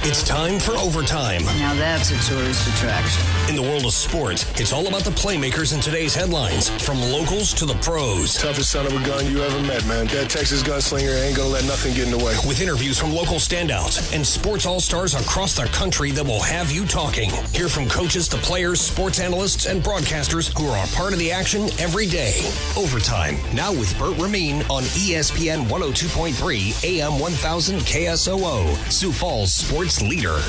It's time for overtime. Now that's a tourist attraction. In the world of sports, it's all about the playmakers in today's headlines, from locals to the pros. Toughest son of a gun you ever met, man. That Texas gunslinger ain't gonna let nothing get in the way. With interviews from local standouts and sports all-stars across the country that will have you talking. Hear from coaches to players, sports analysts, and broadcasters who are a part of the action every day. Overtime, now with Bert Ramin on ESPN 102.3 AM 1000 KSOO, Sioux Falls sports leader.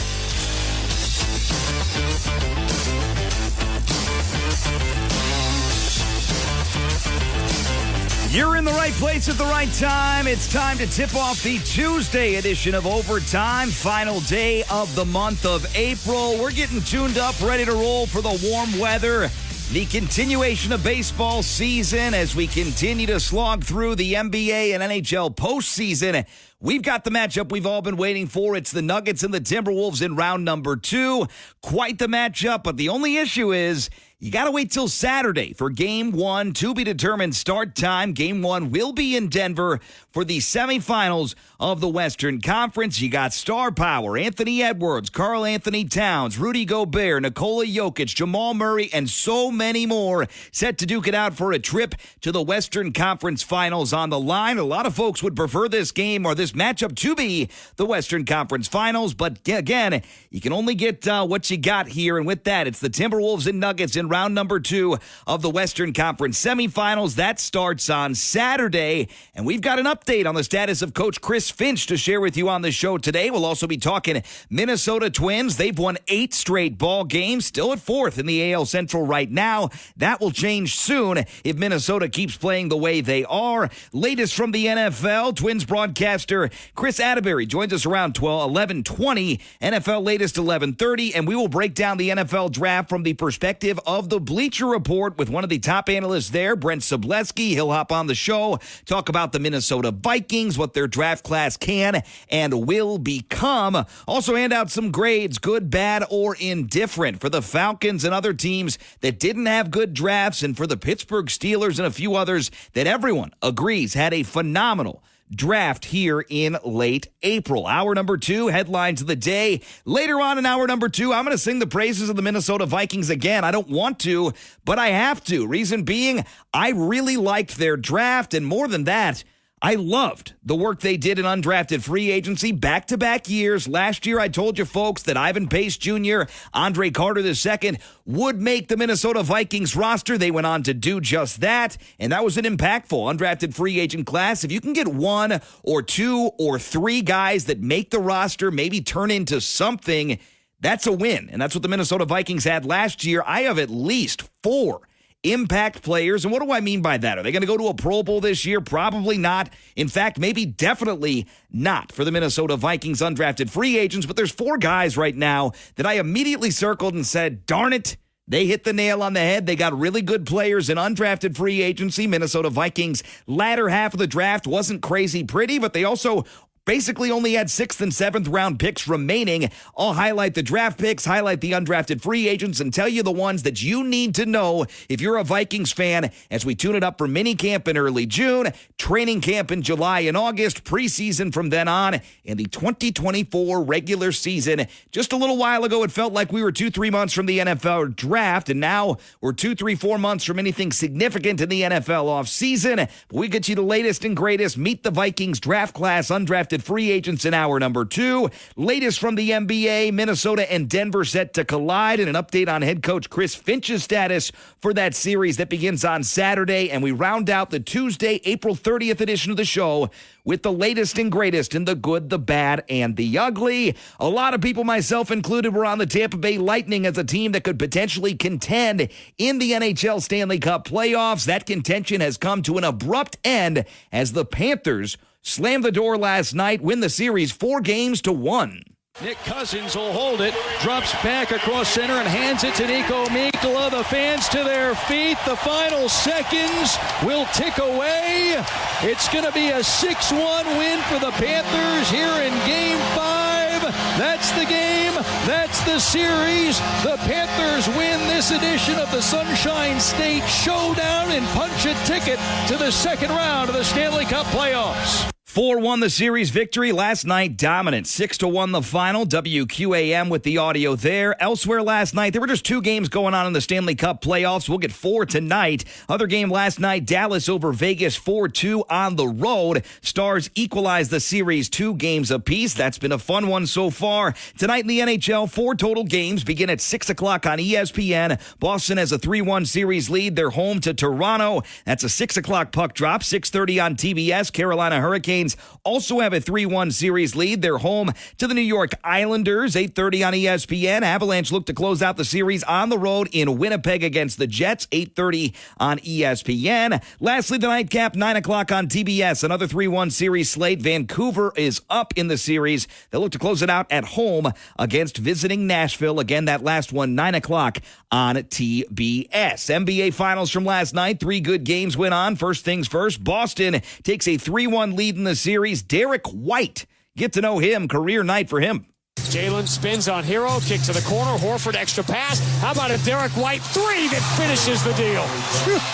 You're in the right place at the right time. It's time to tip off the Tuesday edition of Overtime, final day of the month of April. We're getting tuned up, ready to roll for the warm weather. The continuation of baseball season as we continue to slog through the NBA and NHL postseason. We've got the matchup we've all been waiting for. It's the Nuggets and the Timberwolves in round number 2. Quite the matchup, but the only issue is you got to wait till Saturday for Game 1 to be determined start time. Game 1 will be in Denver for the semifinals of the Western Conference. You got star power, Anthony Edwards, Karl Anthony Towns, Rudy Gobert, Nikola Jokic, Jamal Murray, and so many more set to duke it out for a trip to the Western Conference Finals on the line. A lot of folks would prefer this game or this matchup to be the Western Conference Finals, but again, you can only get what you got here, and with that, it's the Timberwolves and Nuggets in round number 2 of the Western Conference semifinals. That starts on Saturday, and we've got an update on the status of Coach Chris Finch to share with you on the show today. We'll also be talking Minnesota Twins. They've won 8 straight ball games, still at 4th in the AL Central right now. That will change soon if Minnesota keeps playing the way they are. Latest from the NFL, Twins broadcaster Kris Atteberry joins us around 11:20, NFL latest 11:30, and we will break down the NFL draft from the perspective of the Bleacher Report with one of the top analysts there, Brent Sobleski. He'll hop on the show, talk about the Minnesota Vikings, what their draft class can and will become. Also hand out some grades, good, bad, or indifferent for the Falcons and other teams that didn't have good drafts, and for the Pittsburgh Steelers and a few others that everyone agrees had a phenomenal draft here in late April. Hour number 2, headlines of the day. Later on in hour number 2, I'm going to sing the praises of the Minnesota Vikings again. I don't want to, but I have to. Reason being, I really liked their draft, and more than that, I loved the work they did in undrafted free agency back-to-back years. Last year, I told you folks that Ivan Pace Jr., Andre Carter II would make the Minnesota Vikings roster. They went on to do just that, and that was an impactful undrafted free agent class. If you can get 1 or 2 or 3 guys that make the roster, maybe turn into something, that's a win, and that's what the Minnesota Vikings had last year. I have at least 4 impact players. And what do I mean by that? Are they going to go to a Pro Bowl this year? Probably not. In fact, maybe definitely not for the Minnesota Vikings undrafted free agents. But there's 4 guys right now that I immediately circled and said, darn it, they hit the nail on the head. They got really good players in undrafted free agency. Minnesota Vikings latter half of the draft wasn't crazy pretty, but they also basically only had 6th and 7th round picks remaining. I'll highlight the draft picks, highlight the undrafted free agents, and tell you the ones that you need to know if you're a Vikings fan as we tune it up for minicamp in early June, training camp in July and August, preseason from then on, and the 2024 regular season. Just a little while ago, it felt like we were 2-3 months from the NFL draft, and now we're 2-3-4 months from anything significant in the NFL offseason. But we get you the latest and greatest. Meet the Vikings draft class, undrafted free agents in hour number 2. Latest from the NBA, Minnesota and Denver set to collide, and an update on head coach Chris Finch's status for that series that begins on Saturday. And we round out the Tuesday, April 30th edition of the show with the latest and greatest in the good, the bad, and the ugly. A lot of people, myself included, were on the Tampa Bay Lightning as a team that could potentially contend in the NHL Stanley Cup playoffs. That contention has come to an abrupt end as the Panthers slammed the door last night, win the series 4-1. Nick Cousins will hold it, drops back across center and hands it to Nico Mikkola. The fans to their feet. The final seconds will tick away. It's going to be a 6-1 win for the Panthers here in Game 5. That's the game. That's the series. The Panthers win this edition of the Sunshine State Showdown and punch a ticket to the second round of the Stanley Cup playoffs. 4-1 the series victory last night, dominant. 6-1 the final. WQAM with the audio there. Elsewhere last night, there were just 2 games going on in the Stanley Cup playoffs. We'll get 4 tonight. Other game last night, Dallas over Vegas 4-2 on the road. Stars equalized the series 2 games apiece. That's been a fun one so far. Tonight in the NHL, 4 total games begin at 6 o'clock on ESPN. Boston has a 3-1 series lead. They're home to Toronto. That's a 6 o'clock puck drop. 6:30 on TBS. Carolina Hurricanes also have a 3-1 series lead. They're home to the New York Islanders. 8:30 on ESPN. Avalanche look to close out the series on the road in Winnipeg against the Jets. 8:30 on ESPN. Lastly, the nightcap, 9 o'clock on TBS. Another 3-1 series slate. Vancouver is up in the series. They'll look to close it out at home against visiting Nashville. Again, that last one, 9 o'clock on TBS. NBA Finals from last night. 3 good games went on. First things first, Boston takes a 3-1 lead in the series. Derek White, get to know him. Career night for him. Jalen spins on Hero, kick to the corner, Horford extra pass. How about a Derek White 3 that finishes the deal?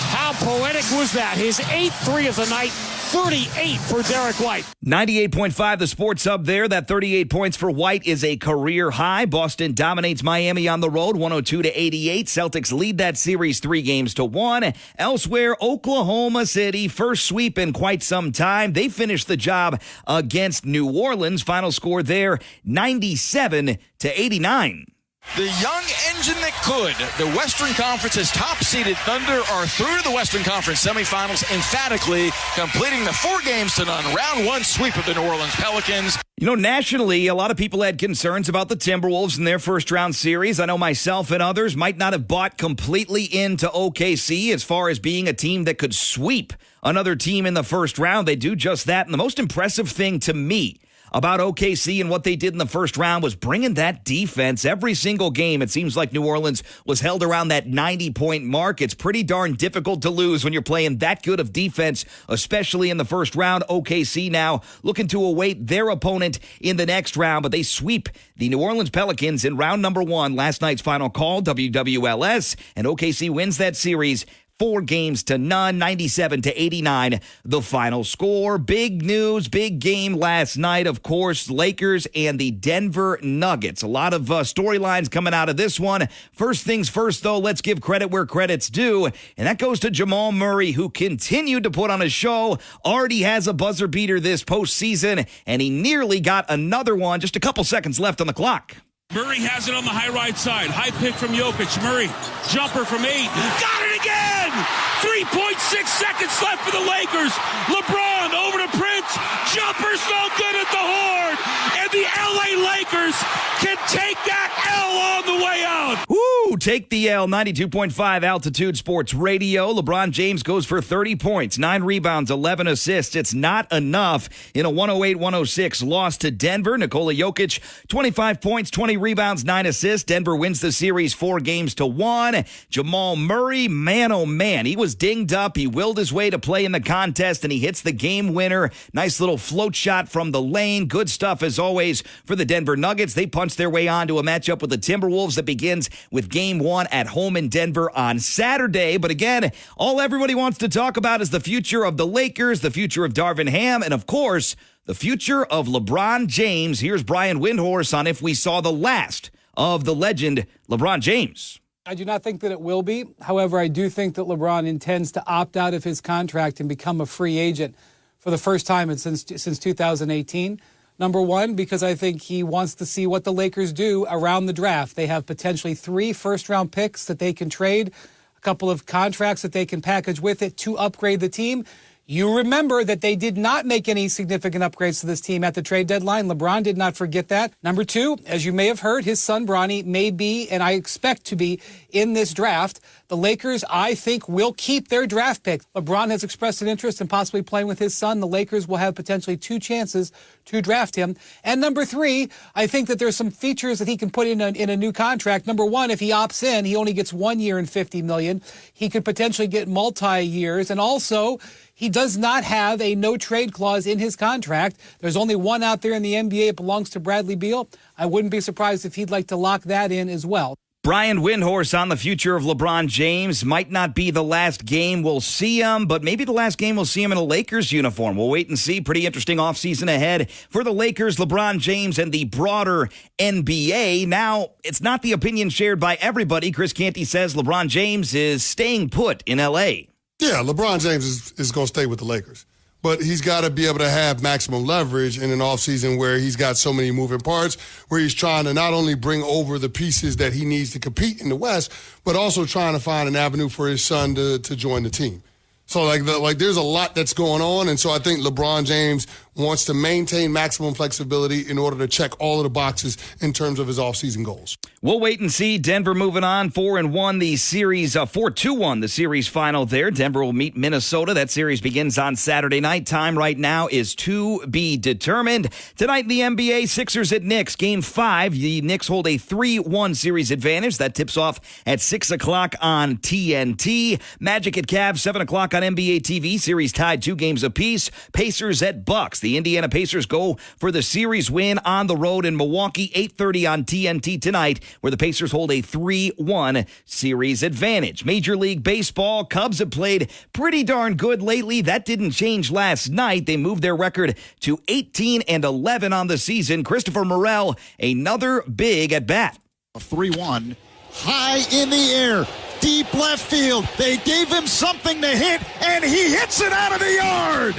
How poetic was that? His 8th 3 of the night, 38 for Derek White. 98.5 the Sports Hub there. That 38 points for White is a career high. Boston dominates Miami on the road, 102-88. Celtics lead that series 3-1. Elsewhere, Oklahoma City, first sweep in quite some time. They finished the job against New Orleans. Final score there, 97-89. The young engine that could. The Western Conference's top-seeded Thunder are through to the Western Conference semifinals, emphatically completing the 4-0 round 1 sweep of the New Orleans Pelicans. You know, nationally, a lot of people had concerns about the Timberwolves in their first-round series. I know myself and others might not have bought completely into OKC as far as being a team that could sweep another team in the first round. They do just that, and the most impressive thing to me about OKC and what they did in the first round was bringing that defense. Every single game, it seems like New Orleans was held around that 90-point mark. It's pretty darn difficult to lose when you're playing that good of defense, especially in the first round. OKC now looking to await their opponent in the next round, but they sweep the New Orleans Pelicans in round number 1. Last night's final call, WWLS, and OKC wins that series 4-0, 97-89, the final score. Big news, big game last night, of course, Lakers and the Denver Nuggets. A lot of storylines coming out of this one. First things first, though, let's give credit where credit's due, and that goes to Jamal Murray, who continued to put on a show. Already has a buzzer beater this postseason, and he nearly got another one. Just a couple seconds left on the clock. Murray has it on the high right side. High pick from Jokic. Murray, jumper from 8. Got it again! 3.6 seconds left for the Lakers. LeBron over to Prince. Jumper's no good at the horn. And the LA Lakers can take that L on the way out. Woo! Take the L. 92.5 Altitude Sports Radio. LeBron James goes for 30 points, 9 rebounds, 11 assists. It's not enough in a 108-106 loss to Denver. Nikola Jokic, 25 points, 20 rebounds, 9 assists. Denver wins the series 4-1. Jamal Murray, man, oh man, he was dinged up. He willed his way to play in the contest, and he hits the game winner. Nice little float shot from the lane. Good stuff, as always, for the Denver Nuggets. They punch their way on to a matchup with the Timberwolves that begins with Game 1 at home in Denver on Saturday. But again, all everybody wants to talk about is the future of the Lakers, the future of Darvin Ham, and of course, the future of LeBron James. Here's Brian Windhorst on if we saw the last of the legend LeBron James. I do not think that it will be. However, I do think that LeBron intends to opt out of his contract and become a free agent for the first time since 2018. Number one, because I think he wants to see what the Lakers do around the draft. They have potentially 3 first-round picks that they can trade, a couple of contracts that they can package with it to upgrade the team. You remember that they did not make any significant upgrades to this team at the trade deadline. LeBron did not forget that. Number 2, as you may have heard, his son Bronny may be, and I expect to be, in this draft. The Lakers, I think, will keep their draft pick. LeBron has expressed an interest in possibly playing with his son. The Lakers will have potentially 2 chances to draft him. And number 3, I think that there's some features that he can put in a new contract. Number 1, if he opts in, he only gets 1 year and $50 million. He could potentially get multi-years. And also, he does not have a no-trade clause in his contract. There's only one out there in the NBA. It belongs to Bradley Beal. I wouldn't be surprised if he'd like to lock that in as well. Brian Windhorst on the future of LeBron James. Might not be the last game we'll see him, but maybe the last game we'll see him in a Lakers uniform. We'll wait and see. Pretty interesting offseason ahead for the Lakers, LeBron James, and the broader NBA. Now, it's not the opinion shared by everybody. Chris Canty says LeBron James is staying put in L.A. Yeah, LeBron James is going to stay with the Lakers. But he's got to be able to have maximum leverage in an offseason where he's got so many moving parts, where he's trying to not only bring over the pieces that he needs to compete in the West, but also trying to find an avenue for his son to join the team. So, there's a lot that's going on, and so I think LeBron James wants to maintain maximum flexibility in order to check all of the boxes in terms of his offseason goals. We'll wait and see. Denver moving on 4-1 the series, 4-2-1 the series final there. Denver will meet Minnesota. That series begins on Saturday night. Time right now is to be determined. Tonight in the NBA, Sixers at Knicks. Game 5. The Knicks hold a 3-1 series advantage. That tips off at 6 o'clock on TNT. Magic at Cavs, 7 o'clock on NBA TV. Series tied 2 games apiece. Pacers at Bucks. The Indiana Pacers go for the series win on the road in Milwaukee. 8:30 on TNT tonight, where the Pacers hold a 3-1 series advantage. Major League Baseball, Cubs have played pretty darn good lately. That didn't change last night. They moved their record to 18-11 on the season. Christopher Morel, another big at bat. 3-1, high in the air, deep left field. They gave him something to hit, and he hits it out of the yard.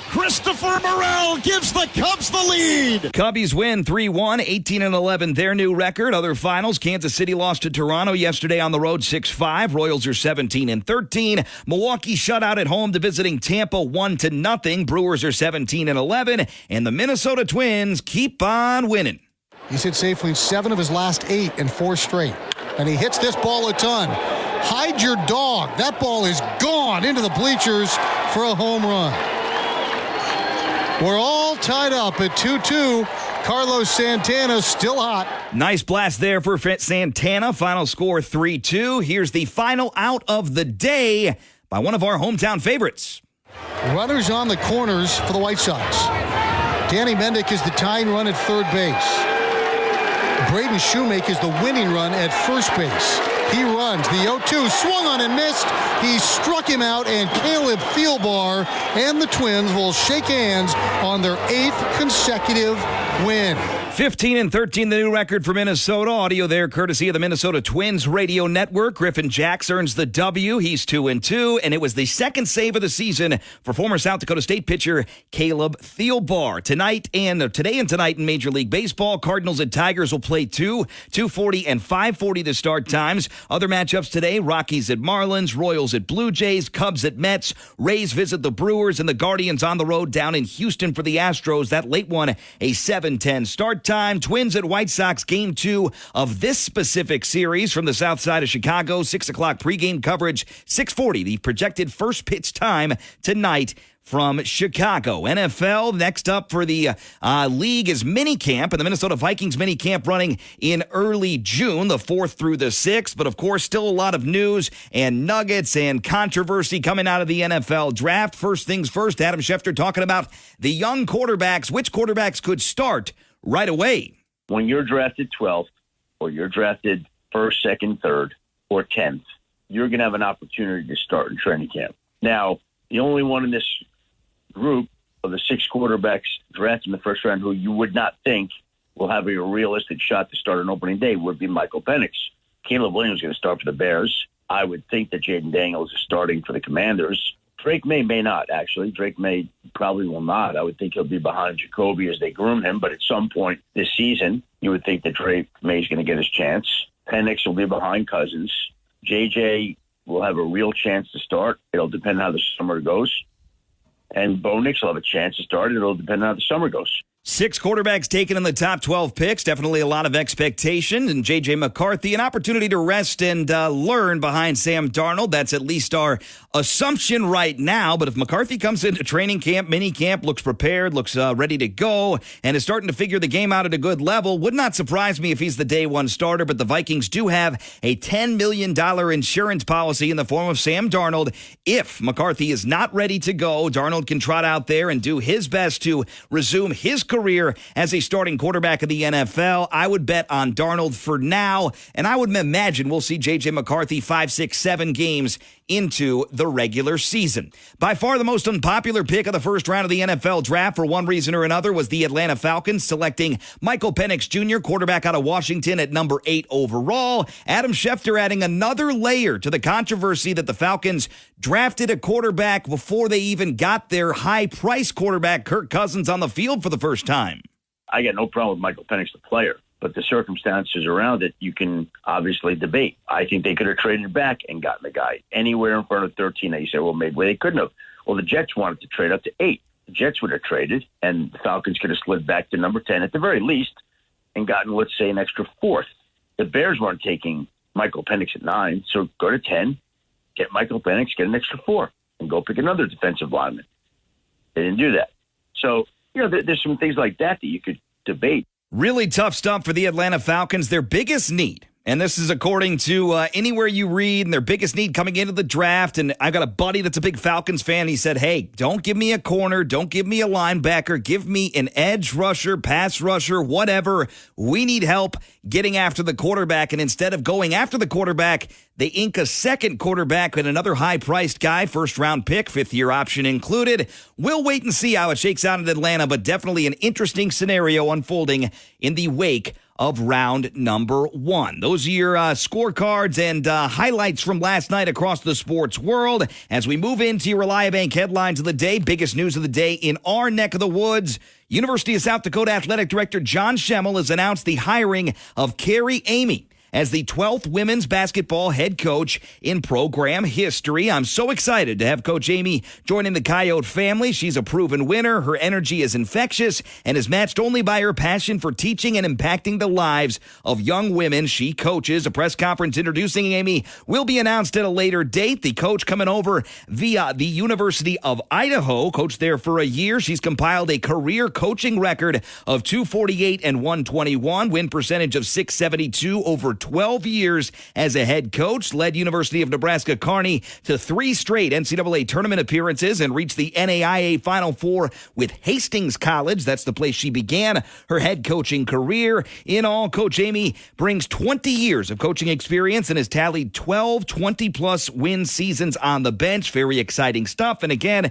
Christopher Morel gives the Cubs the lead. Cubbies win 3-1, 18-11, their new record. Other finals, Kansas City lost to Toronto yesterday on the road 6-5. Royals are 17-13. Milwaukee shut out at home to visiting Tampa 1-0. Brewers are 17-11. And the Minnesota Twins keep on winning. He's hit safely in 7 of his last 8 and 4 straight. And he hits this ball a ton. Hide your dog. That ball is gone into the bleachers for a home run. We're all tied up at 2-2. Carlos Santana still hot. Nice blast there for Santana. Final score 3-2. Here's the final out of the day by one of our hometown favorites. Runners on the corners for the White Sox. Danny Mendick is the tying run at third base. Braden Shoemake is the winning run at first base. He runs. The 0-2 swung on and missed. He struck him out, and Caleb Thielbar and the Twins will shake hands on their 8th consecutive win. 15-13, the new record for Minnesota. Audio there courtesy of the Minnesota Twins radio network. Griffin Jacks earns the W. He's 2-2, and it was the second save of the season for former South Dakota State pitcher Caleb Thielbar. Today and tonight in Major League Baseball, Cardinals and Tigers will play 2:40 and 5:40 the start times. Other matchups today, Rockies at Marlins, Royals at Blue Jays, Cubs at Mets, Rays visit the Brewers, and the Guardians on the road down in Houston for the Astros. That late one, a 7:10 start time. Twins at White Sox, game 2 of this specific series from the south side of Chicago. 6 o'clock pregame coverage, 6:40, the projected first pitch time tonight from Chicago. NFL, next up for the league is minicamp, and the Minnesota Vikings minicamp running in early June, the 4th through the 6th. But, of course, still a lot of news and nuggets and controversy coming out of the NFL draft. First things first, Adam Schefter talking about the young quarterbacks, which quarterbacks could start right away. When you're drafted 12th, or you're drafted 1st, 2nd, 3rd, or 10th, you're going to have an opportunity to start in training camp. Now, the only one in this group of the 6 quarterbacks drafted in the first round who you would not think will have a realistic shot to start on opening day would be Michael Penix. Caleb Williams is going to start for the Bears. I would think that Jaden Daniels is starting for the Commanders. Drake may not, actually. Drake May probably will not. I would think he'll be behind Jacoby as they groom him, but at some point this season, you would think that Drake May is going to get his chance. Penix will be behind Cousins. JJ will have a real chance to start. It'll depend on how the summer goes. And Bo Nix will have a chance to start. It'll depend on how the summer goes. 6 quarterbacks taken in the top 12 picks. Definitely a lot of expectation. And J.J. McCarthy, an opportunity to rest and learn behind Sam Darnold. That's at least our assumption right now. But if McCarthy comes into training camp, mini camp, looks prepared, looks ready to go, and is starting to figure the game out at a good level, would not surprise me if he's the day one starter. But the Vikings do have a $10 million insurance policy in the form of Sam Darnold. If McCarthy is not ready to go, Darnold can trot out there and do his best to resume his career as a starting quarterback of the NFL. I would bet on Darnold for now, and I would imagine we'll see J.J. McCarthy 5, 6, 7 games into the regular season. By far the most unpopular pick of the first round of the NFL draft for one reason or another was the Atlanta Falcons selecting Michael Penix Jr., quarterback out of Washington, at number 8 overall. Adam Schefter adding another layer to the controversy that the Falcons drafted a quarterback before they even got their high-priced quarterback Kirk Cousins on the field for the first time. I got no problem with Michael Penix, the player. But the circumstances around it, you can obviously debate. I think they could have traded back and gotten the guy anywhere in front of 13. Now you say, well, maybe they couldn't have. Well, the Jets wanted to trade up to 8. The Jets would have traded, and the Falcons could have slid back to number 10 at the very least and gotten, let's say, an extra 4th. The Bears weren't taking Michael Penix at 9, so go to 10, get Michael Penix, get an extra 4, and go pick another defensive lineman. They didn't do that. So, there's some things like that you could debate. Really tough stuff for the Atlanta Falcons. Their biggest need, and this is according to anywhere you read, and their biggest need coming into the draft, and I've got a buddy that's a big Falcons fan. He said, hey, don't give me a corner, don't give me a linebacker, give me an edge rusher, pass rusher, whatever. We need help getting after the quarterback, and instead of going after the quarterback, they ink a second quarterback and another high-priced guy, first-round pick, fifth-year option included. We'll wait and see how it shakes out in Atlanta, but definitely an interesting scenario unfolding in the wake of round number 1. Those are your scorecards and highlights from last night across the sports world. As we move into your Reliabank headlines of the day, biggest news of the day in our neck of the woods, University of South Dakota Athletic Director John Schemmel has announced the hiring of Carrie Amy as the 12th women's basketball head coach in program history. I'm so excited to have Coach Amy joining the Coyote family. She's a proven winner. Her energy is infectious and is matched only by her passion for teaching and impacting the lives of young women she coaches. A press conference introducing Amy will be announced at a later date. The coach coming over via the University of Idaho, coached there for a year. She's compiled a career coaching record of 248 and 121, win percentage of 672 over 12 years as a head coach, led University of Nebraska Kearney to 3 straight NCAA tournament appearances and reached the NAIA Final Four with Hastings College. That's the place she began her head coaching career. In all, Coach Amy brings 20 years of coaching experience and has tallied 12 20-plus win seasons on the bench. Very exciting stuff. And again,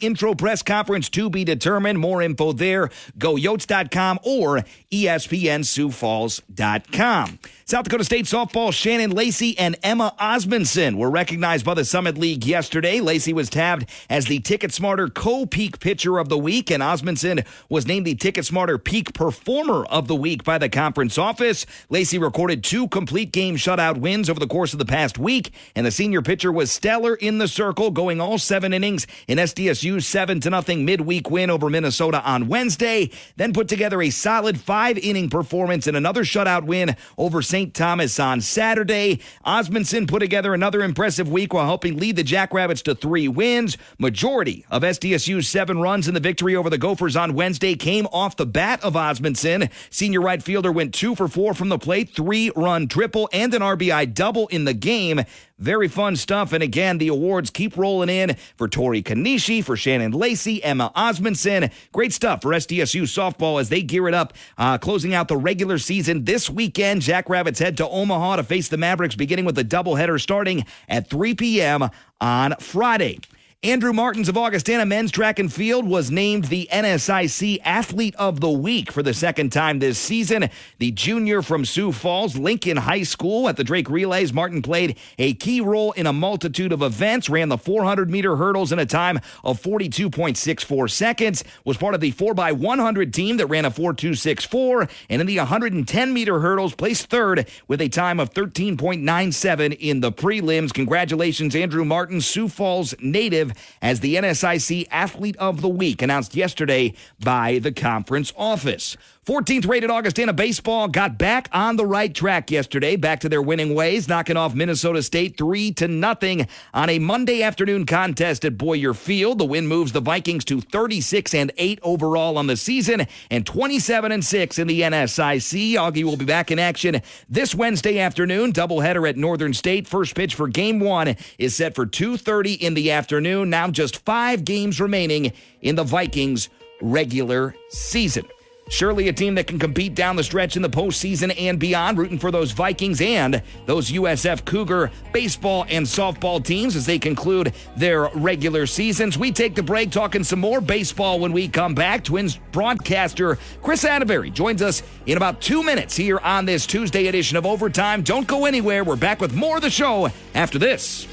intro press conference to be determined. More info there, goyotes.com or ESPNSiouxFalls.com. South Dakota State softball Shannon Lacey and Emma Osmondson were recognized by the Summit League yesterday. Lacey was tabbed as the Ticket Smarter Co-Peak Pitcher of the Week, and Osmondson was named the Ticket Smarter Peak Performer of the Week by the conference office. Lacey recorded 2 complete game shutout wins over the course of the past week, and the senior pitcher was stellar in the circle, going all 7 innings in SDSU's 7-0 midweek win over Minnesota on Wednesday, then put together a solid 5-inning performance in another shutout win over St. Thomas on Saturday. Osmondson put together another impressive week while helping lead the Jackrabbits to 3 wins. Majority of SDSU's 7 runs in the victory over the Gophers on Wednesday came off the bat of Osmondson. Senior right fielder went 2 for 4 from the plate, 3-run triple, and an RBI double in the game. Very fun stuff. And again, the awards keep rolling in for Tori Kanishi, for Shannon Lacey, Emma Osmondson. Great stuff for SDSU softball as they gear it up, closing out the regular season this weekend. Jackrabbits head to Omaha to face the Mavericks, beginning with a doubleheader starting at 3 p.m. on Friday. Andrew Martins of Augustana men's track and field was named the NSIC Athlete of the Week for the second time this season. The junior from Sioux Falls Lincoln High School at the Drake Relays, Martin played a key role in a multitude of events, ran the 400-meter hurdles in a time of 42.64 seconds, was part of the 4x100 team that ran a 4.264, and in the 110-meter hurdles placed third with a time of 13.97 in the prelims. Congratulations, Andrew Martin, Sioux Falls native, as the NSIC Athlete of the Week, announced yesterday by the conference office. 14th rated Augustana baseball got back on the right track yesterday, back to their winning ways, knocking off Minnesota State 3-0 on a Monday afternoon contest at Boyer Field. The win moves the Vikings to 36-8 overall on the season and 27-6 in the NSIC. Augie will be back in action this Wednesday afternoon. Doubleheader at Northern State. First pitch for Game 1 is set for 2:30 in the afternoon. Now just 5 games remaining in the Vikings regular season. Surely a team that can compete down the stretch in the postseason and beyond, rooting for those Vikings and those USF Cougar baseball and softball teams as they conclude their regular seasons. We take the break talking some more baseball when we come back. Twins broadcaster Kris Atteberry joins us in about 2 minutes here on this Tuesday edition of Overtime. Don't go anywhere. We're back with more of the show after this.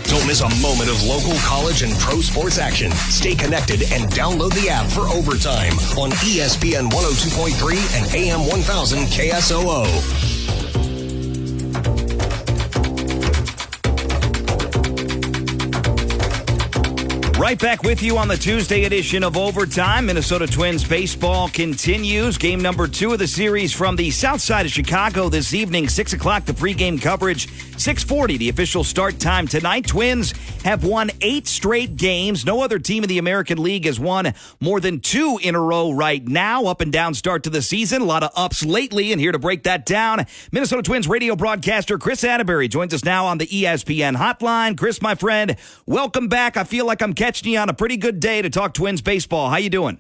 Don't miss a moment of local college and pro sports action. Stay connected and download the app for Overtime on ESPN 102.3 and AM 1000 KSOO. Right back with you on the Tuesday edition of Overtime. Minnesota Twins baseball continues. Game number 2 of the series from the south side of Chicago this evening. 6 o'clock, the pregame coverage. 6:40, the official start time tonight. Twins have won 8 straight games. No other team in the American League has won more than 2 in a row right now. Up and down start to the season. A lot of ups lately, and here to break that down, Minnesota Twins radio broadcaster Kris Atteberry joins us now on the ESPN hotline. Kris, my friend, welcome back. I feel like I'm catching you on a pretty good day to talk Twins baseball. How you doing?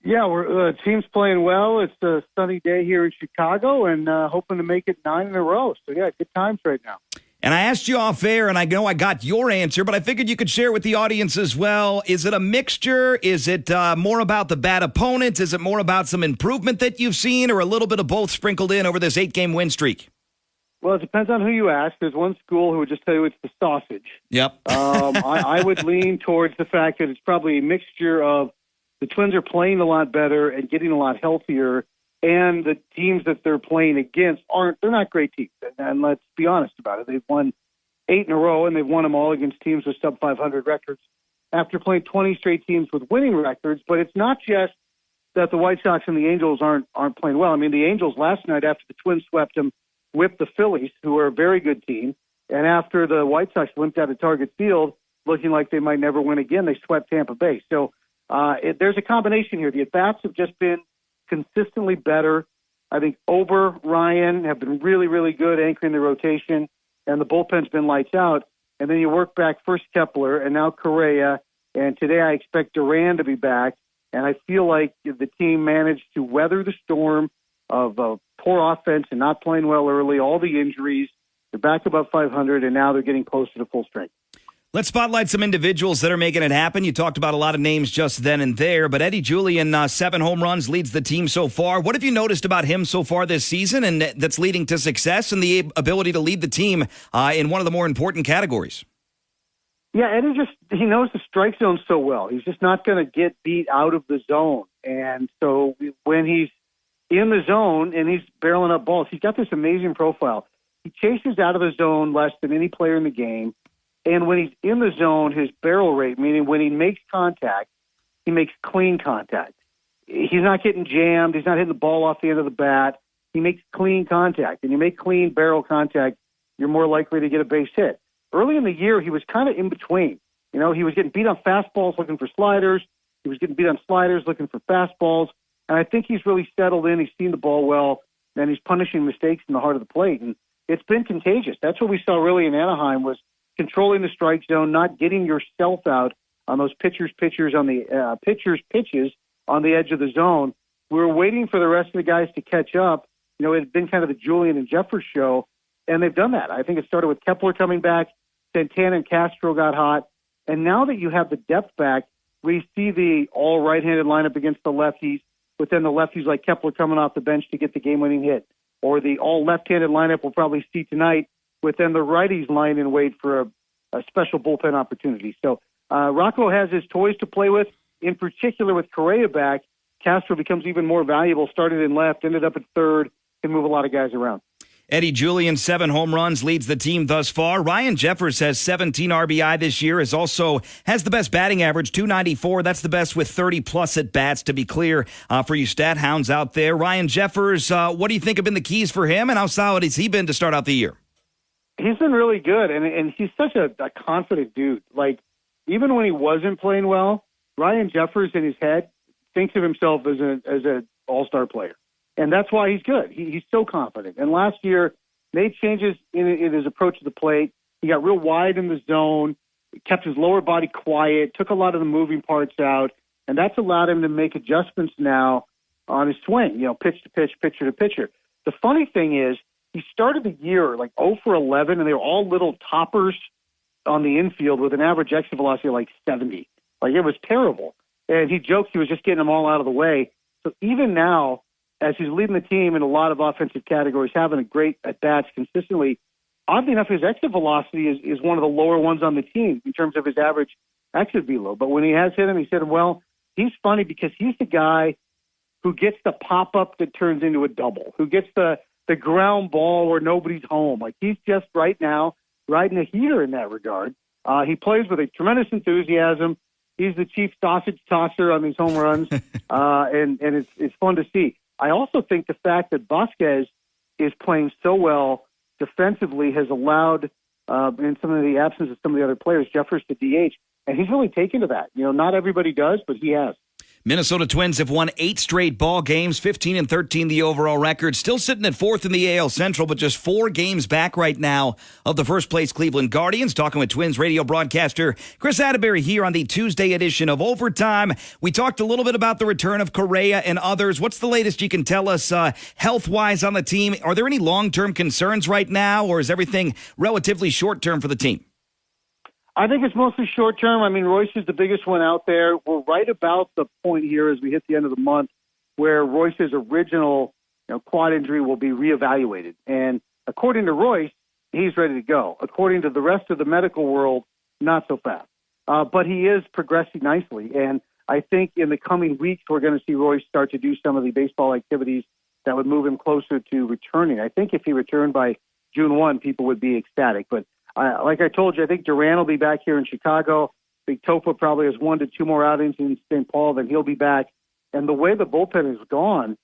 Yeah, we're team's playing well. It's a sunny day here in Chicago, and hoping to make it 9 in a row. So yeah, good times right now. And I asked you off air, and I know I got your answer, but I figured you could share with the audience as well. Is it a mixture? Is it more about the bad opponents? Is it more about some improvement that you've seen, or a little bit of both sprinkled in over this 8-game win streak? Well, it depends on who you ask. There's one school who would just tell you it's the sausage. Yep. I would lean towards the fact that it's probably a mixture of the Twins are playing a lot better and getting a lot healthier, and the teams that they're playing against they're not great teams. And let's be honest about it. They've won 8 in a row, and they've won them all against teams with sub-500 records after playing 20 straight teams with winning records. But it's not just that the White Sox and the Angels aren't playing well. I mean, the Angels last night, after the Twins swept them, whipped the Phillies, who are a very good team. And after the White Sox limped out of Target Field, looking like they might never win again, they swept Tampa Bay. So there's a combination here. The at-bats have just been consistently better. I think Ober, Ryan have been really, really good anchoring the rotation, and the bullpen's been lights out. And then you work back first Kepler and now Correa, and today I expect Duran to be back. And I feel like the team managed to weather the storm of poor offense and not playing well early, all the injuries. They're back above 500, and now they're getting closer to full strength. Let's spotlight some individuals that are making it happen. You talked about a lot of names just then and there, but Eddie Julian, 7 home runs, leads the team so far. What have you noticed about him so far this season and that's leading to success and the ability to lead the team in one of the more important categories? Yeah, Eddie he knows the strike zone so well. He's just not going to get beat out of the zone. And so when he's in the zone and he's barreling up balls, he's got this amazing profile. He chases out of the zone less than any player in the game. And when he's in the zone, his barrel rate, meaning when he makes contact, he makes clean contact. He's not getting jammed. He's not hitting the ball off the end of the bat. He makes clean contact. And you make clean barrel contact, you're more likely to get a base hit. Early in the year, he was kind of in between. You know, he was getting beat on fastballs looking for sliders. He was getting beat on sliders looking for fastballs. And I think he's really settled in. He's seen the ball well, and he's punishing mistakes in the heart of the plate. And it's been contagious. That's what we saw really in Anaheim was controlling the strike zone, not getting yourself out on those pitchers on the pitches on the edge of the zone. We were waiting for the rest of the guys to catch up. You know, it had been kind of the Julian and Jeffers show, and they've done that. I think it started with Kepler coming back, Santana and Castro got hot, and now that you have the depth back, we see the all right-handed lineup against the lefties, but then the lefties like Kepler coming off the bench to get the game-winning hit. Or the all left-handed lineup we'll probably see tonight, with then the righties lying in wait for a special bullpen opportunity. So Rocco has his toys to play with, in particular with Correa back. Castro becomes even more valuable, started in left, ended up at third, can move a lot of guys around. Eddie Julian, 7 home runs, leads the team thus far. Ryan Jeffers has 17 RBI this year, has the best batting average, 294. That's the best with 30-plus at-bats, to be clear, for you stat hounds out there. Ryan Jeffers, what do you think have been the keys for him, and how solid has he been to start out the year? He's been really good, and he's such a confident dude. Like, even when he wasn't playing well, Ryan Jeffers in his head thinks of himself as an all-star player. And that's why he's good. He's so confident. And last year, made changes in his approach to the plate. He got real wide in the zone, kept his lower body quiet, took a lot of the moving parts out, and that's allowed him to make adjustments now on his swing, pitch to pitch, pitcher to pitcher. The funny thing is, he started the year like 0 for 11, and they were all little toppers on the infield with an average exit velocity of like 70. Like, it was terrible. And he joked he was just getting them all out of the way. So even now, as he's leading the team in a lot of offensive categories, having a great at-bats consistently, oddly enough, his exit velocity is one of the lower ones on the team in terms of his average exit velo. But when he has hit him, he said, well, he's funny because he's the guy who gets the pop-up that turns into a double, who gets the ground ball where nobody's home. Like, he's just right now riding a heater in that regard. He plays with a tremendous enthusiasm. He's the chief sausage tosser on these home runs, and it's fun to see. I also think the fact that Vasquez is playing so well defensively has allowed, in some of the absence of some of the other players, Jeffers to DH, and he's really taken to that. Not everybody does, but he has. Minnesota Twins have won 8 straight ball games, 15-13 the overall record. Still sitting at 4th in the AL Central, but just 4 games back right now of the first-place Cleveland Guardians. Talking with Twins radio broadcaster Kris Atteberry here on the Tuesday edition of Overtime. We talked a little bit about the return of Correa and others. What's the latest you can tell us health-wise on the team? Are there any long-term concerns right now, or is everything relatively short-term for the team? I think it's mostly short-term. I mean, Royce is the biggest one out there. We're right about the point here as we hit the end of the month where Royce's original quad injury will be reevaluated. And according to Royce, he's ready to go. According to the rest of the medical world, not so fast. But he is progressing nicely. And I think in the coming weeks, we're going to see Royce start to do some of the baseball activities that would move him closer to returning. I think if he returned by June 1, people would be ecstatic. But like I told you, I think Duran will be back here in Chicago. I think Topa probably has 1 to 2 more outings in St. Paul, then he'll be back. And the way the bullpen has gone,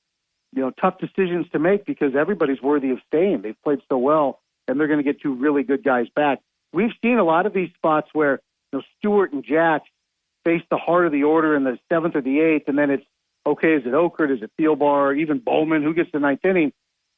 tough decisions to make because everybody's worthy of staying. They've played so well, and they're going to get 2 really good guys back. We've seen a lot of these spots where Stewart and Jack face the heart of the order in the 7th or the 8th, and then it's, okay, is it Okert, is it Thielbar, even Bowman, who gets the 9th inning?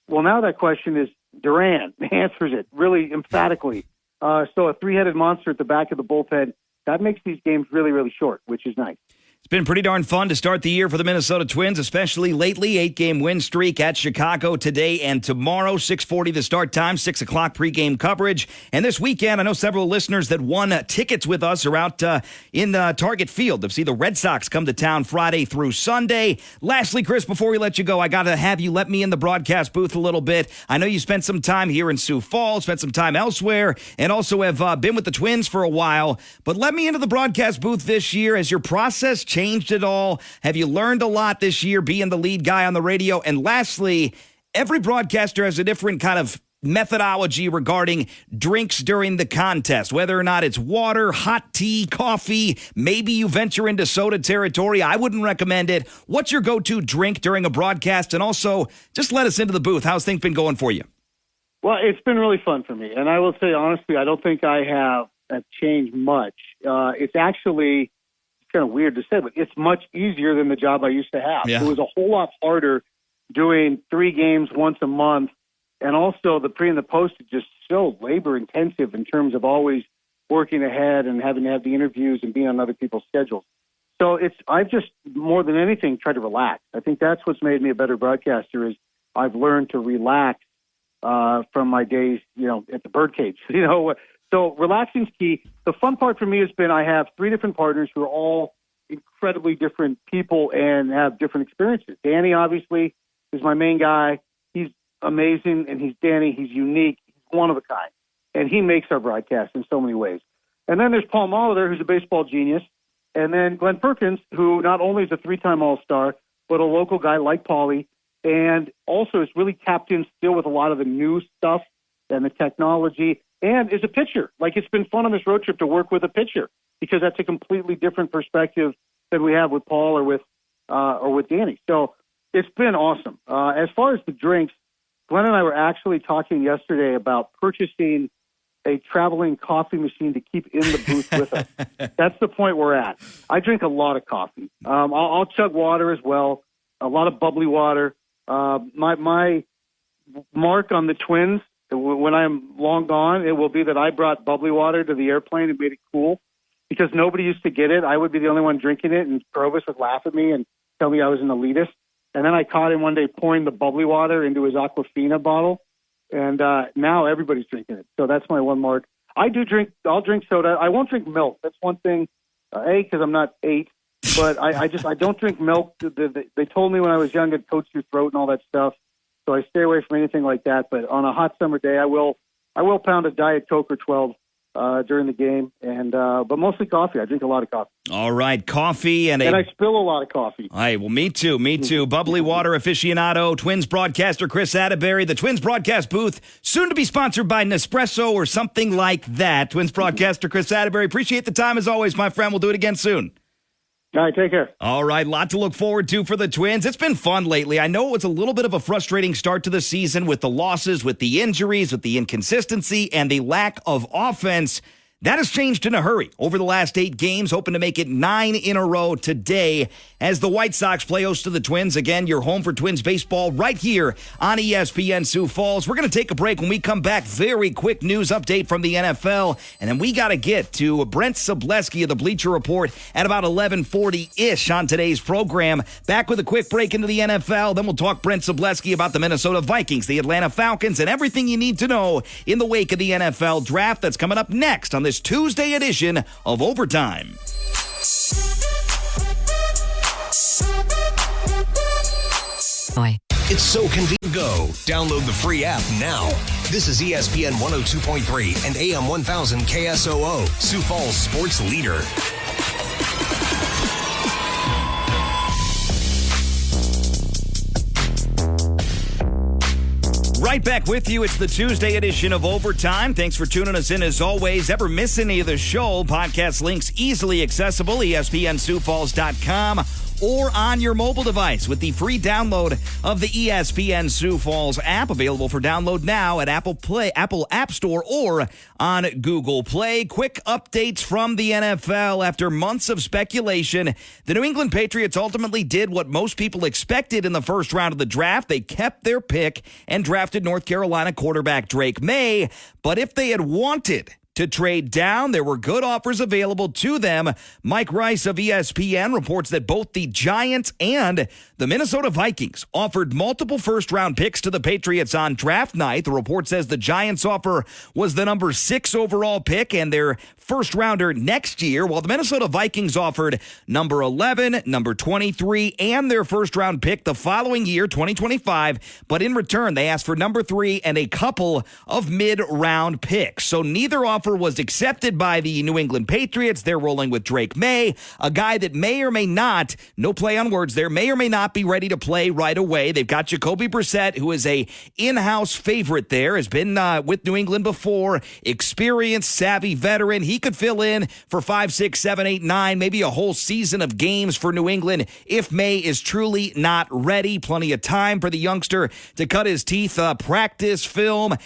Well, now that question is Duran answers it really emphatically. So a 3-headed monster at the back of the bullpen, that makes these games really, really short, which is nice. It's been pretty darn fun to start the year for the Minnesota Twins, especially lately. 8-game win streak at Chicago today and tomorrow. 6:40 the start time, 6 o'clock pregame coverage. And this weekend, I know several listeners that won tickets with us are out in Target Field to see the Red Sox come to town Friday through Sunday. Lastly, Kris, before we let you go, I got to have you let me in the broadcast booth a little bit. I know you spent some time here in Sioux Falls, spent some time elsewhere, and also have been with the Twins for a while. But let me into the broadcast booth this year. Has your process changed at all? Have you learned a lot this year being the lead guy on the radio? And lastly, every broadcaster has a different kind of methodology regarding drinks during the contest, whether or not it's water, hot tea, coffee, maybe you venture into soda territory. I wouldn't recommend it. What's your go-to drink during a broadcast? And also, just let us into the booth. How's things been going for you? Well, it's been really fun for me. And I will say, honestly, I don't think I have changed much. It's actually kind of weird to say, but it's much easier than the job I used to have. Yeah. It was a whole lot harder doing 3 games once a month, and also the pre and the post is just so labor intensive in terms of always working ahead and having to have the interviews and being on other people's schedules. So I've just more than anything tried to relax. I think that's what's made me a better broadcaster is I've learned to relax from my days, at the birdcage. So relaxing's key. The fun part for me has been I have 3 different partners who are all incredibly different people and have different experiences. Danny, obviously, is my main guy. He's amazing, and he's Danny. He's unique. He's one of a kind, and he makes our broadcast in so many ways. And then there's Paul Molitor, who's a baseball genius, and then Glenn Perkins, who not only is a 3-time All-Star, but a local guy like Paulie, and also is really tapped in still with a lot of the new stuff and the technology, and is a pitcher. Like, it's been fun on this road trip to work with a pitcher because that's a completely different perspective than we have with Paul or with Danny. So it's been awesome. As far as the drinks, Glenn and I were actually talking yesterday about purchasing a traveling coffee machine to keep in the booth with us. That's the point we're at. I drink a lot of coffee. I'll chug water as well, a lot of bubbly water. My mark on the Twins when I'm long gone, it will be that I brought bubbly water to the airplane and made it cool because nobody used to get it. I would be the only one drinking it, and Provis would laugh at me and tell me I was an elitist. And then I caught him one day pouring the bubbly water into his Aquafina bottle, and now everybody's drinking it. So that's my one mark. I'll drink soda. I won't drink milk. That's one thing, because I'm not 8. But I don't drink milk. They told me when I was young it coats your throat and all that stuff. So I stay away from anything like that. But on a hot summer day, I will pound a Diet Coke or 12 during the game, and but mostly coffee. I drink a lot of coffee. All right, coffee and I spill a lot of coffee. All right, well, me too. Bubbly water aficionado, Twins broadcaster Kris Atteberry, the Twins broadcast booth, soon to be sponsored by Nespresso or something like that. Twins broadcaster Kris Atteberry, appreciate the time as always, my friend. We'll do it again soon. All right, take care. All right, lot to look forward to for the Twins. It's been fun lately. I know it was a little bit of a frustrating start to the season with the losses, with the injuries, with the inconsistency, and the lack of offense. That has changed in a hurry over the last 8 games, hoping to make it 9 in a row today as the White Sox play host to the Twins. Again, you're home for Twins baseball right here on ESPN Sioux Falls. We're going to take a break. When we come back, very quick news update from the NFL, and then we got to get to Brent Sobleski of the Bleacher Report at about 11:40-ish on today's program. Back with a quick break into the NFL, then we'll talk Brent Sobleski about the Minnesota Vikings, the Atlanta Falcons, and everything you need to know in the wake of the NFL draft that's coming up next on this Tuesday edition of Overtime. It's so convenient. Go. Download the free app now. This is ESPN 102.3 and AM 1000 KSOO, Sioux Falls sports leader. Right back with you. It's the Tuesday edition of Overtime. Thanks for tuning us in as always. Ever miss any of the show? Podcast links easily accessible, ESPNSiouxFalls.com or on your mobile device with the free download of the ESPN Sioux Falls app, available for download now at Apple App Store or on Google Play. Quick updates from the NFL. After months of speculation, the New England Patriots ultimately did what most people expected in the first round of the draft. They kept their pick and drafted North Carolina quarterback Drake May. But if they had wanted to trade down, there were good offers available to them. Mike Rice of ESPN reports that both the Giants and the Minnesota Vikings offered multiple first-round picks to the Patriots on draft night. The report says the Giants' offer was the number 6 overall pick and their first-rounder next year, while the Minnesota Vikings offered number 11, number 23, and their first-round pick the following year, 2025. But in return, they asked for number 3 and a couple of mid-round picks. So neither offer was accepted by the New England Patriots. They're rolling with Drake May, a guy that may or may not, no play on words there, may or may not be ready to play right away. They've got Jacoby Brissett, who is a in-house favorite there, has been with New England before, experienced, savvy veteran. He could fill in for 5, 6, 7, 8, 9, maybe a whole season of games for New England if May is truly not ready. Plenty of time for the youngster to cut his teeth, practice film,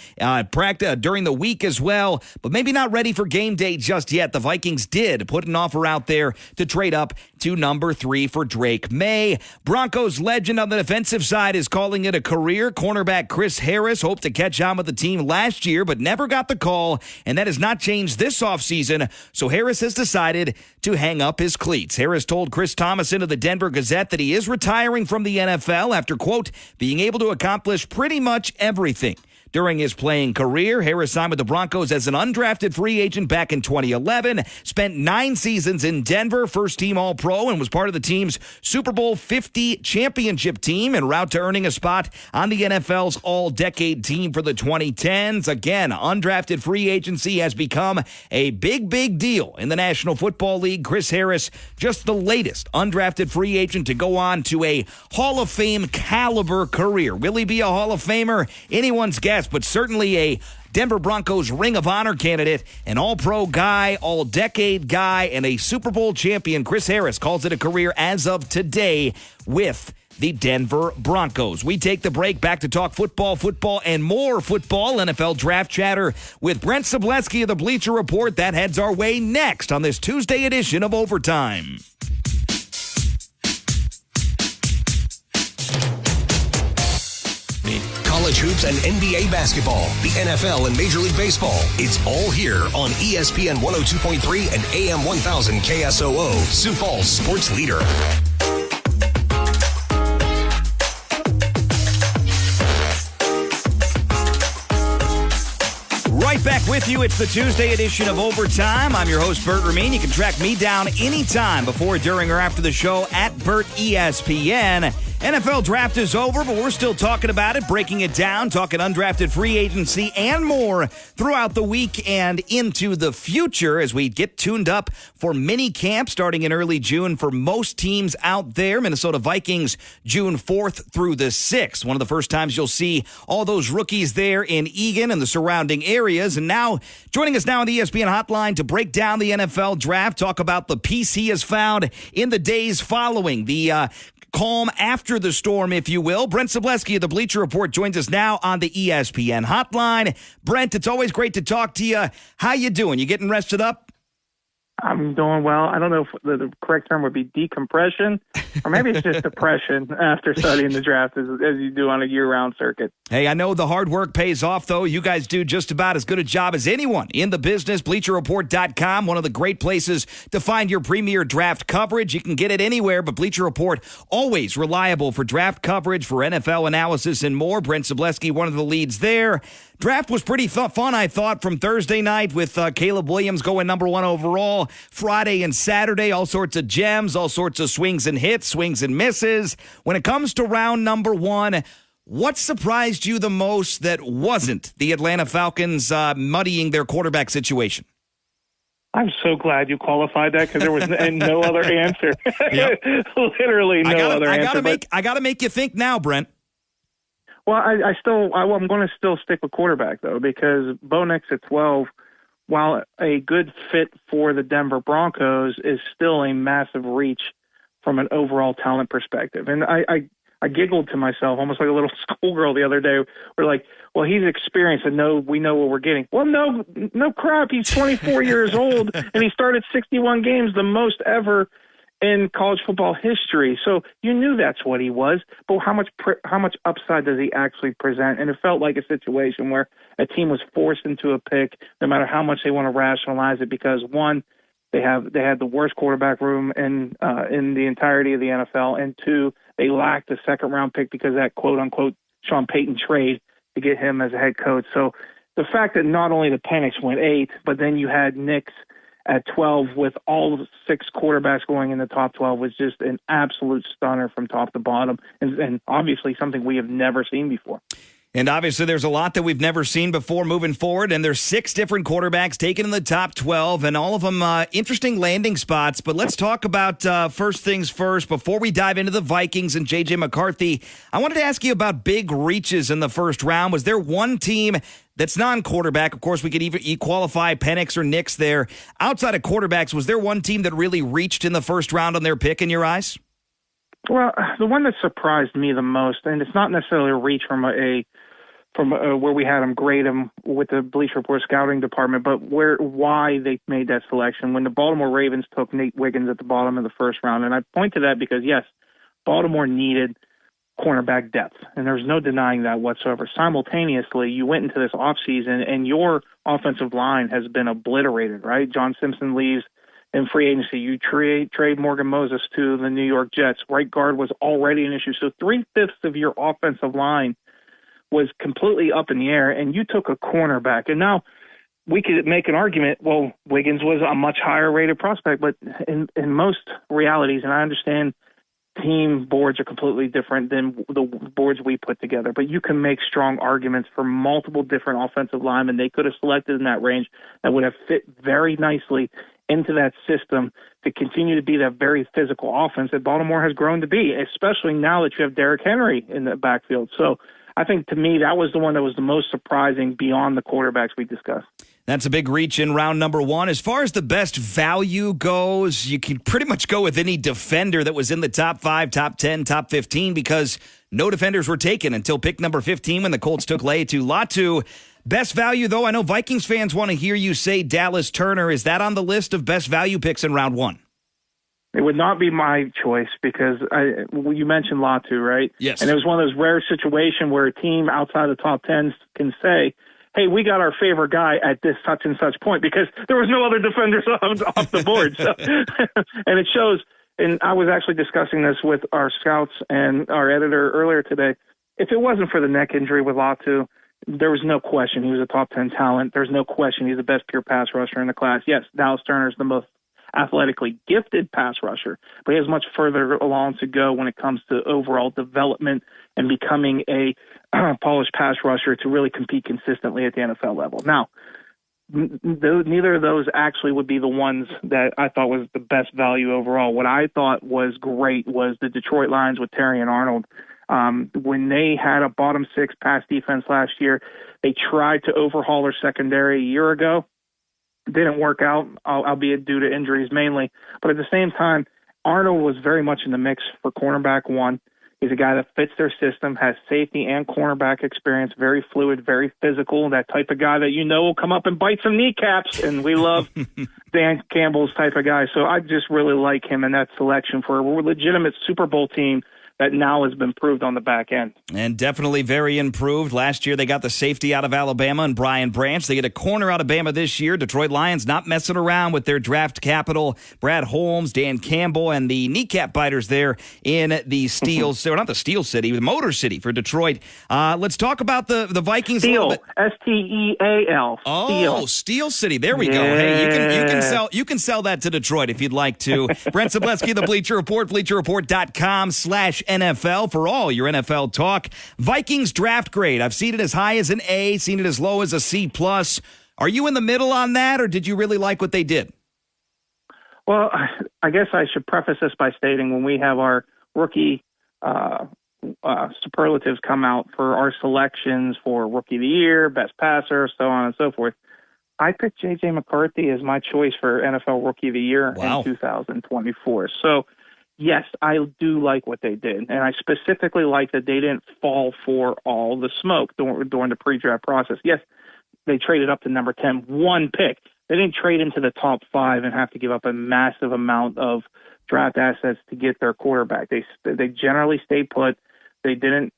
practice during the week as well, but maybe not ready for game day just yet. The Vikings did put an offer out there to trade up to number 3 for Drake May. Broncos legend on the defensive side is calling it a career. Cornerback Chris Harris hoped to catch on with the team last year, but never got the call, and that has not changed this offseason, so Harris has decided to hang up his cleats. Harris told Chris Thomason of the Denver Gazette that he is retiring from the NFL after, quote, being able to accomplish pretty much everything during his playing career. Harris signed with the Broncos as an undrafted free agent back in 2011, spent 9 seasons in Denver, first-team All-Pro, and was part of the team's Super Bowl 50 championship team en route to earning a spot on the NFL's All-Decade team for the 2010s. Again, undrafted free agency has become a big, big deal in the National Football League. Chris Harris, just the latest undrafted free agent to go on to a Hall of Fame caliber career. Will he be a Hall of Famer? Anyone's guess, but certainly a Denver Broncos Ring of Honor candidate, an all-pro guy, all-decade guy, and a Super Bowl champion. Chris Harris calls it a career as of today with the Denver Broncos. We take the break, back to talk football, and more football. NFL draft chatter with Brent Sobleski of the Bleacher Report. That heads our way next on this Tuesday edition of Overtime. college hoops and NBA basketball, the NFL and Major League Baseball. It's all here on ESPN 102.3 and AM 1000 KSOO, Sioux Falls sports leader. Right back with you. It's the Tuesday edition of Overtime. I'm your host, Bert Ramin. You can track me down anytime before, during, or after the show at Bert ESPN. NFL draft is over, but we're still talking about it, breaking it down, talking undrafted free agency and more throughout the week and into the future as we get tuned up for mini camp starting in early June for most teams out there. Minnesota Vikings, June 4th through the 6th. One of the first times you'll see all those rookies there in Eagan and the surrounding areas. And now, joining us now on the ESPN hotline to break down the NFL draft, talk about the peace he has found in the days following the calm after the storm, if you will. Brent Sobleski of the Bleacher Report joins us now on the ESPN hotline. Brent, it's always great to talk to you. How you doing? You getting rested up? I'm doing well. I don't know if the correct term would be decompression, or maybe it's just depression after studying the draft as you do on a year-round circuit. Hey, I know the hard work pays off, though. You guys do just about as good a job as anyone in the business. BleacherReport.com, one of the great places to find your premier draft coverage. You can get it anywhere, but Bleacher Report, always reliable for draft coverage, for NFL analysis, and more. Brent Sobleski, one of the leads there. Draft was pretty fun, I thought, from Thursday night with Caleb Williams going number 1 overall. Friday and Saturday, all sorts of gems, all sorts of swings and hits, swings and misses. When it comes to round number 1, what surprised you the most that wasn't the Atlanta Falcons muddying their quarterback situation? I'm so glad you qualified that because there was no other answer. Yep. Literally no other answer. I got to make you think now, Brent. Well, I'm going to still stick with quarterback, though, because Bo Nix at 12, while a good fit for the Denver Broncos, is still a massive reach from an overall talent perspective. And I giggled to myself, almost like a little schoolgirl the other day. We're like, well, he's experienced and we know what we're getting. Well, no crap. He's 24 years old, and he started 61 games, the most ever in college football history. So you knew that's what he was, but how much upside does he actually present? And it felt like a situation where a team was forced into a pick, no matter how much they want to rationalize it, because one, they had the worst quarterback room in the entirety of the NFL, and two, they lacked a second round pick because of that quote unquote Sean Payton trade to get him as a head coach. So the fact that not only the Penix went 8, but then you had Nix at 12 with all 6 quarterbacks going in the top 12 was just an absolute stunner from top to bottom, and obviously something we have never seen before. And obviously there's a lot that we've never seen before moving forward, and there's 6 different quarterbacks taken in the top 12, and all of them interesting landing spots. But let's talk about first things first. Before we dive into the Vikings and J.J. McCarthy, I wanted to ask you about big reaches in the first round. Was there one team that's non-quarterback? Of course, we could even qualify Penix or Nix there. Outside of quarterbacks, was there one team that really reached in the first round on their pick in your eyes? Well, the one that surprised me the most, and it's not necessarily a reach from where we had them grade them with the Bleacher Report scouting department, but why they made that selection. When the Baltimore Ravens took Nate Wiggins at the bottom of the first round, and I point to that because, yes, Baltimore needed cornerback depth, and there's no denying that whatsoever. Simultaneously, you went into this offseason, and your offensive line has been obliterated, right? John Simpson leaves in free agency. You trade Morgan Moses to the New York Jets. Right guard was already an issue. So 3/5 of your offensive line was completely up in the air, and you took a cornerback. And now we could make an argument, well, Wiggins was a much higher rated prospect, but in most realities, and I understand team boards are completely different than the boards we put together, but you can make strong arguments for multiple different offensive linemen they could have selected in that range that would have fit very nicely into that system to continue to be that very physical offense that Baltimore has grown to be, especially now that you have Derrick Henry in the backfield. So I think, to me, that was the one that was the most surprising beyond the quarterbacks we discussed. That's a big reach in round number 1. As far as the best value goes, you can pretty much go with any defender that was in the top 5, top 10, top 15, because no defenders were taken until pick number 15 when the Colts took Laiatu Latu. Best value, though, I know Vikings fans want to hear you say Dallas Turner. Is that on the list of best value picks in round 1? It would not be my choice because you mentioned Latu, right? Yes. And it was one of those rare situations where a team outside the top 10 can say, hey, we got our favorite guy at this such and such point because there was no other defenders off the board. So, and it shows, and I was actually discussing this with our scouts and our editor earlier today. If it wasn't for the neck injury with Latu, there was no question he was a top 10 talent. There's no question he's the best pure pass rusher in the class. Yes, Dallas Turner is the most athletically gifted pass rusher, but he has much further along to go when it comes to overall development and becoming a polished pass rusher to really compete consistently at the NFL level. Now, neither of those actually would be the ones that I thought was the best value overall. What I thought was great was the Detroit Lions with Terry and Arnold. When they had a bottom 6 pass defense last year, they tried to overhaul their secondary a year ago. Didn't work out, albeit due to injuries mainly. But at the same time, Arnold was very much in the mix for cornerback 1. He's a guy that fits their system, has safety and cornerback experience, very fluid, very physical, that type of guy that will come up and bite some kneecaps, and we love Dan Campbell's type of guy. So I just really like him in that selection for a legitimate Super Bowl team that now has been proved on the back end. And definitely very improved. Last year they got the safety out of Alabama and Brian Branch. They get a corner out of Bama this year. Detroit Lions not messing around with their draft capital. Brad Holmes, Dan Campbell, and the kneecap biters there in the Steel City, or not the Steel City, the Motor City for Detroit. Let's talk about the Vikings Steel, a little bit. S-T-E-A-L. Oh, Steel City. There we go. Hey, you can sell that to Detroit if you'd like to. Brent Sobleski, the Bleacher Report, BleacherReport.com/NFL for all your NFL talk. Vikings draft grade. I've seen it as high as an A, seen it as low as a C+. Are you in the middle on that, or did you really like what they did? Well, I guess I should preface this by stating when we have our rookie superlatives come out for our selections for Rookie of the Year, Best Passer, so on and so forth, I picked J.J. McCarthy as my choice for NFL Rookie of the Year in 2024. So, yes, I do like what they did, and I specifically like that they didn't fall for all the smoke during the pre-draft process. Yes, they traded up to number 10, one pick. They didn't trade into the top 5 and have to give up a massive amount of draft assets to get their quarterback. They generally stayed put. They didn't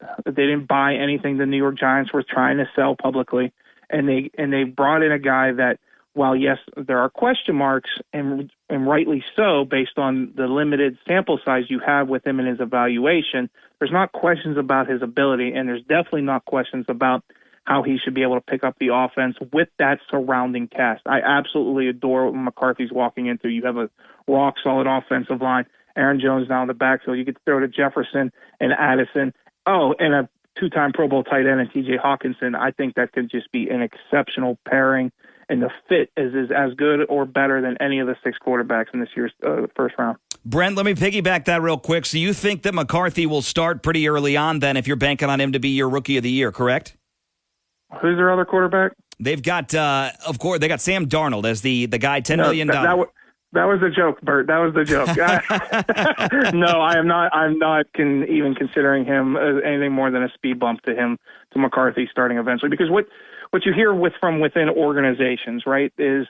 buy anything the New York Giants were trying to sell publicly, and they brought in a guy that, while yes, there are question marks, and rightly so, based on the limited sample size you have with him in his evaluation, there's not questions about his ability, and there's definitely not questions about how he should be able to pick up the offense with that surrounding cast. I absolutely adore what McCarthy's walking into. You have a rock-solid offensive line. Aaron Jones now in the backfield. You get to throw to Jefferson and Addison. Oh, and a 2-time Pro Bowl tight end and T.J. Hawkinson. I think that could just be an exceptional pairing, and the fit is as good or better than any of the 6 quarterbacks in this year's first round. Brent, let me piggyback that real quick. So you think that McCarthy will start pretty early on then if you're banking on him to be your Rookie of the Year, correct? Who's their other quarterback? They've got, of course, they got Sam Darnold as the guy, $10 million. That was the joke, Bert. That was the joke. No, I am not. I'm not even considering him as anything more than a speed bump to McCarthy starting eventually. Because what you hear from within organizations, right, is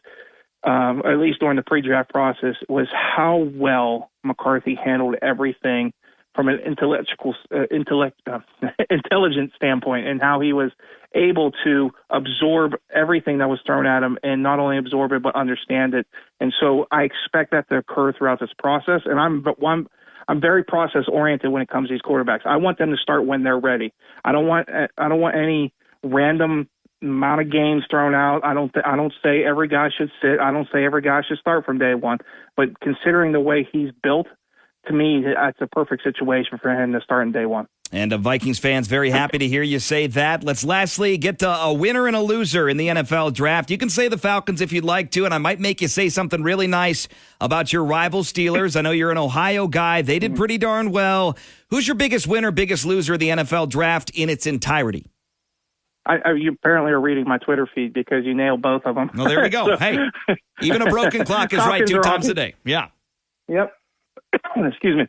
at least during the pre-draft process, was how well McCarthy handled everything from an intelligent standpoint, and how he was able to absorb everything that was thrown at him, and not only absorb it but understand it. And so I expect that to occur throughout this process. And I'm very process oriented when it comes to these quarterbacks. I want them to start when they're ready. I don't want any random amount of games thrown out. I don't say every guy should sit. I don't say every guy should start from day one. But considering the way he's built, to me, it's a perfect situation for him to start in day one. And Vikings fans, very happy to hear you say that. Let's lastly get to a winner and a loser in the NFL draft. You can say the Falcons if you'd like to, and I might make you say something really nice about your rival Steelers. I know you're an Ohio guy. They did pretty darn well. Who's your biggest winner, biggest loser of the NFL draft in its entirety? You apparently are reading my Twitter feed because you nailed both of them. Well, there we go. So, hey, even a broken clock is right 2 times a day. Yeah. Yep. Excuse me.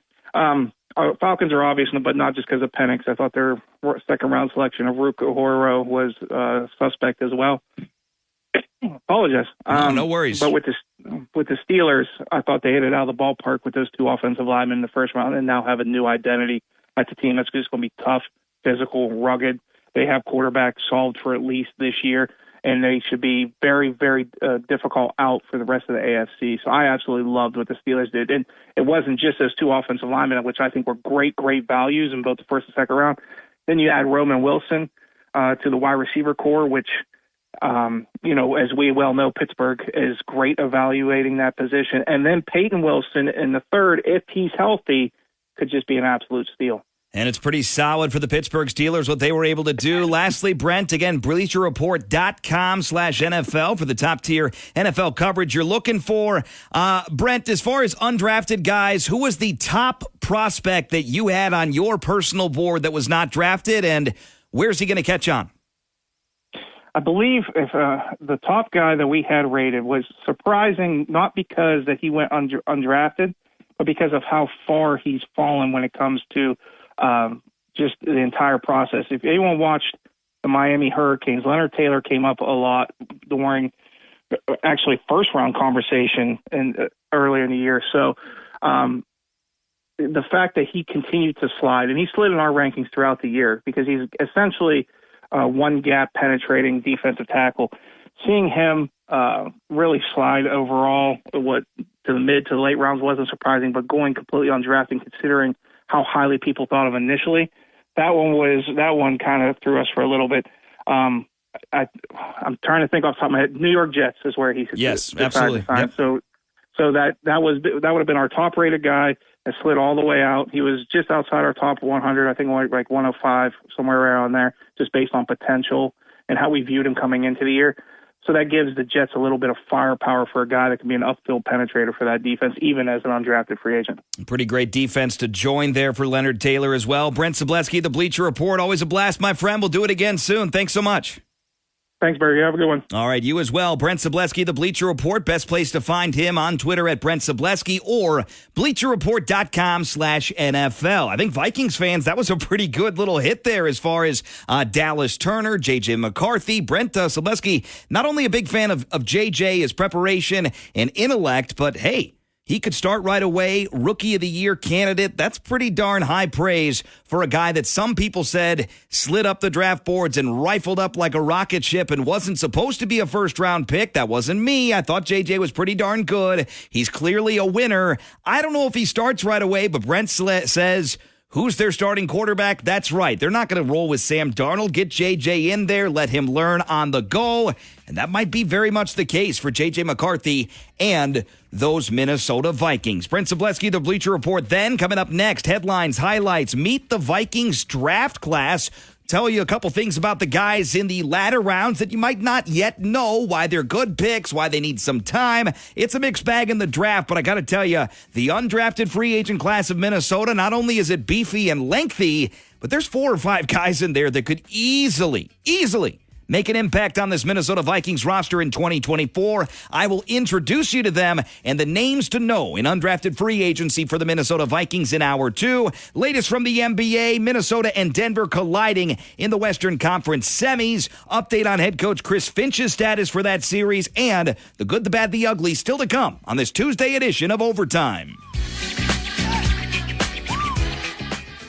Falcons are obvious, but not just because of Penix. I thought their second-round selection of Ruka Horro was suspect as well. Apologize. No worries. But with with the Steelers, I thought they hit it out of the ballpark with those 2 offensive linemen in the first round and now have a new identity at the team that's just going to be tough, physical, rugged. They have quarterback solved for at least this year, and they should be very, very difficult out for the rest of the AFC. So I absolutely loved what the Steelers did. And it wasn't just those 2 offensive linemen, which I think were great values in both the first and second round. Then you add Roman Wilson to the wide receiver core, which, as we well know, Pittsburgh is great evaluating that position. And then Peyton Wilson in the third, if he's healthy, could just be an absolute steal. And it's pretty solid for the Pittsburgh Steelers, what they were able to do. Lastly, Brent, again, BleacherReport.com/NFL for the top-tier NFL coverage you're looking for. Brent, as far as undrafted guys, who was the top prospect that you had on your personal board that was not drafted, and where's he going to catch on? I believe if the top guy that we had rated was surprising, not because that he went undrafted, but because of how far he's fallen when it comes to just the entire process. If anyone watched the Miami Hurricanes, Leonard Taylor came up a lot during actually first-round conversation earlier in the year. So the fact that he continued to slide, and he slid in our rankings throughout the year because he's essentially one-gap penetrating defensive tackle. Seeing him really slide overall to the mid to the late rounds wasn't surprising, but going completely undrafted, considering how highly people thought of initially, that one kind of threw us for a little bit. I'm trying to think off the top of my head. New York Jets is where he absolutely. Yep. So that would have been our top rated guy that slid all the way out. He was just outside our top 100, I think like 105, somewhere around there, just based on potential and how we viewed him coming into the year. So that gives the Jets a little bit of firepower for a guy that can be an upfield penetrator for that defense, even as an undrafted free agent. Pretty great defense to join there for Leonard Taylor as well. Brent Sobleski, the Bleacher Report. Always a blast, my friend. We'll do it again soon. Thanks so much. Thanks, Barry. Have a good one. All right, you as well. Brent Sobleski, the Bleacher Report. Best place to find him on Twitter at Brent Sobleski or BleacherReport.com/NFL. I think Vikings fans, that was a pretty good little hit there as far as Dallas Turner, J.J. McCarthy. Brent Sobleski, not only a big fan of J.J., his preparation and intellect, but hey, he could start right away, Rookie of the Year candidate. That's pretty darn high praise for a guy that some people said slid up the draft boards and rifled up like a rocket ship and wasn't supposed to be a first-round pick. That wasn't me. I thought JJ was pretty darn good. He's clearly a winner. I don't know if he starts right away, but Brent says, who's their starting quarterback? That's right. They're not going to roll with Sam Darnold. Get JJ in there. Let him learn on the go. And that might be very much the case for J.J. McCarthy and those Minnesota Vikings. Brent Sobleski, the Bleacher Report. Then coming up next, headlines, highlights, meet the Vikings draft class. Tell you a couple things about the guys in the latter rounds that you might not yet know, why they're good picks, why they need some time. It's a mixed bag in the draft, but I got to tell you, the undrafted free agent class of Minnesota, not only is it beefy and lengthy, but there's 4 or 5 guys in there that could easily make an impact on this Minnesota Vikings roster in 2024. I will introduce you to them and the names to know in undrafted free agency for the Minnesota Vikings in Hour 2. Latest from the NBA, Minnesota and Denver colliding in the Western Conference semis. Update on head coach Chris Finch's status for that series, and the good, the bad, the ugly still to come on this Tuesday edition of Overtime.